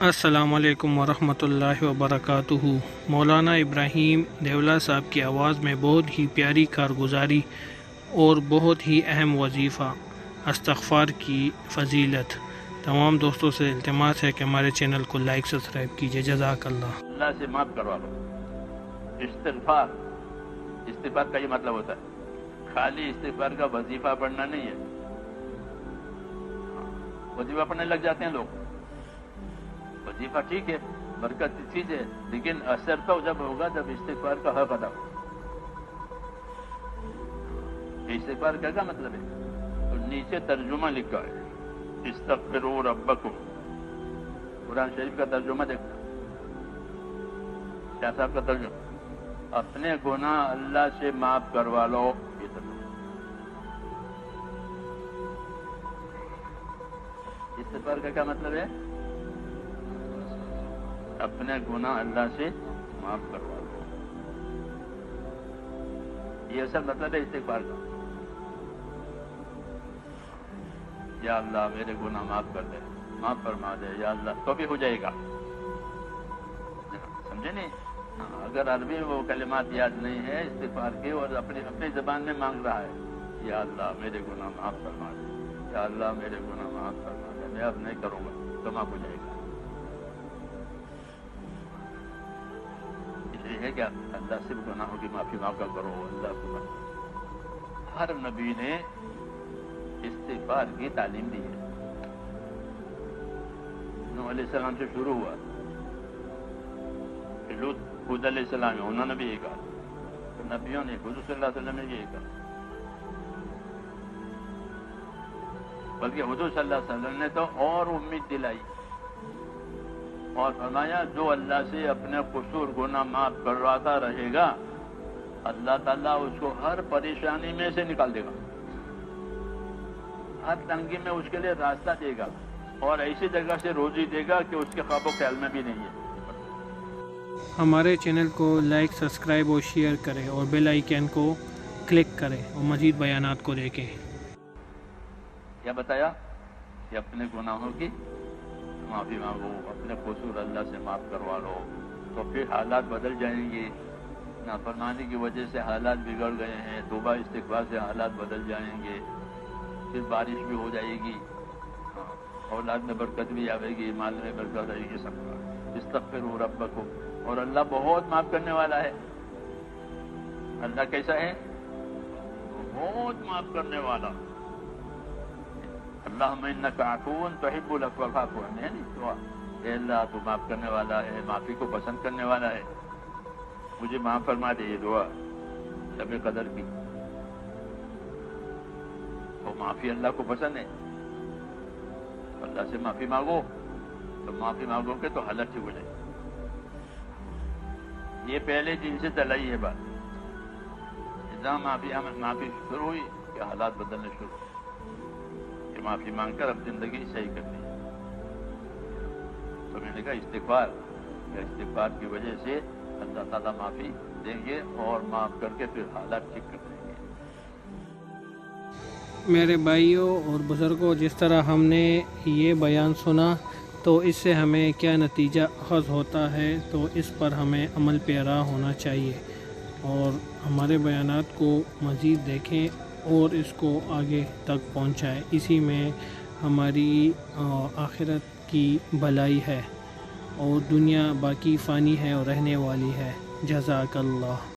السلام علیکم ورحمۃ اللہ وبرکاتہ۔ مولانا ابراہیم دیولہ صاحب کی آواز میں بہت ہی پیاری کارگزاری اور بہت ہی اہم وظیفہ استغفار کی فضیلت۔ تمام دوستوں سے التماس ہے کہ ہمارے چینل کو لائک سبسکرائب کیجیے۔ جزاک اللہ۔ اللہ سے معاف کروا لو۔ استغفار کا یہ مطلب ہوتا ہے، خالی استغفار کا وظیفہ پڑھنا نہیں ہے۔ وظیفہ پڑھنے لگ جاتے ہیں لوگ، وظیفہ ٹھیک ہے، برکت کی چیز ہے، لیکن اثر تو جب ہوگا جب استغفار کا حق ادا ہو۔ استغفار کا کیا مطلب ہے؟ تو نیچے ترجمہ لکھا ہے، استغفروا ربکم۔ قرآن شریف کا ترجمہ دیکھنا، شاہ صاحب کا ترجمہ، اپنے گناہ اللہ سے معاف کروا لو۔ یہ ترجمہ استغفار کا کیا مطلب ہے؟ اپنے گناہ اللہ سے معاف کروا لو، یہ اصل مطلب ہے استغفار کا۔ یا اللہ میرے گناہ معاف کر دے، معاف فرما دے یا اللہ، تو بھی ہو جائے گا۔ سمجھے نہیں؟ اگر عربی میں وہ کلمات یاد نہیں ہے استغفار کے اور اپنی زبان میں مانگ رہا ہے، یا اللہ میرے گناہ معاف فرما دے، یا اللہ میرے گناہ معاف فرما دے، میں اب نہیں کروں گا، تو معاف ہو جائے گا۔ اس لیے ہے کیا اللہ سے گناہوں کی معافی مانگا کرو۔ اللہ کو ہر نبی نے استغفار کی تعلیم دی ہے۔ نوح علیہ السلام سے شروع ہوا، حود علیہ السلام ہے، انہوں نے بھی یہ کہا، تو نبیوں نے، حضور صلی اللہ علیہ وسلم نے یہ کہا، بلکہ حضور صلی اللہ علیہ وسلم نے تو اور امید دلائی اور فرمایا جو اللہ سے اپنے قصور گناہ معاف کرواتا رہے گا، اللہ تعالیٰ اس کو ہر پریشانی میں سے نکال دے گا، ہر تنگی میں اس کے لیے راستہ دے گا، اور ایسی جگہ سے روزی دے گا کہ اس کے خواب و خیال میں بھی نہیں ہے۔ ہمارے چینل کو لائک سبسکرائب اور شیئر کریں اور بیل آئیکن کو کلک کریں اور مزید بیانات کو دیکھیں۔ کیا بتایا کہ اپنے گناہوں کی معافی مانگو، اپنے قصور اللہ سے معاف کروا لو، تو پھر حالات بدل جائیں گے۔ نافرمانی کی وجہ سے حالات بگڑ گئے ہیں، توبہ استغفار سے حالات بدل جائیں گے، پھر بارش بھی ہو جائے گی، اولاد میں برکت بھی آئے گی، مال میں برکت آئے گی، سب کا۔ استغفروا ربکم، اور اللہ بہت معاف کرنے والا ہے۔ اللہ کیسا ہے؟ بہت معاف کرنے والا۔ اللہم انکا عفو تحب العفو فاعف عنی، اے اللہ تو معاف کرنے والا ہے، معافی کو پسند کرنے والا ہے، مجھے معاف فرما دے۔ یہ دعا شب قدر کی، وہ معافی اللہ کو پسند ہے۔ اللہ سے معافی مانگو، تو معافی مانگو گے تو حالت ٹھیک ہو جائے۔ یہ پہلے دن سے چلائی ہے بات، جہاں معافی شروع ہوئی کہ حالات بدلنے شروع ہوئے، کہ معافی مانگ کر اب زندگی صحیح کرنی ہے۔ تو میں نے کہا استغفار کی وجہ سے اللہ تعالیٰ معافی دیں گے اور معاف کر کے پھر حالات ٹھیک کر دیں گے۔ میرے بھائیوں اور بزرگوں، جس طرح ہم نے یہ بیان سنا تو اس سے ہمیں کیا نتیجہ اخذ ہوتا ہے، تو اس پر ہمیں عمل پیرا ہونا چاہیے اور ہمارے بیانات کو مزید دیکھیں اور اس کو آگے تک پہنچائیں۔ اسی میں ہماری آخرت کی بھلائی ہے اور دنیا باقی فانی ہے اور رہنے والی ہے۔ جزاک اللہ۔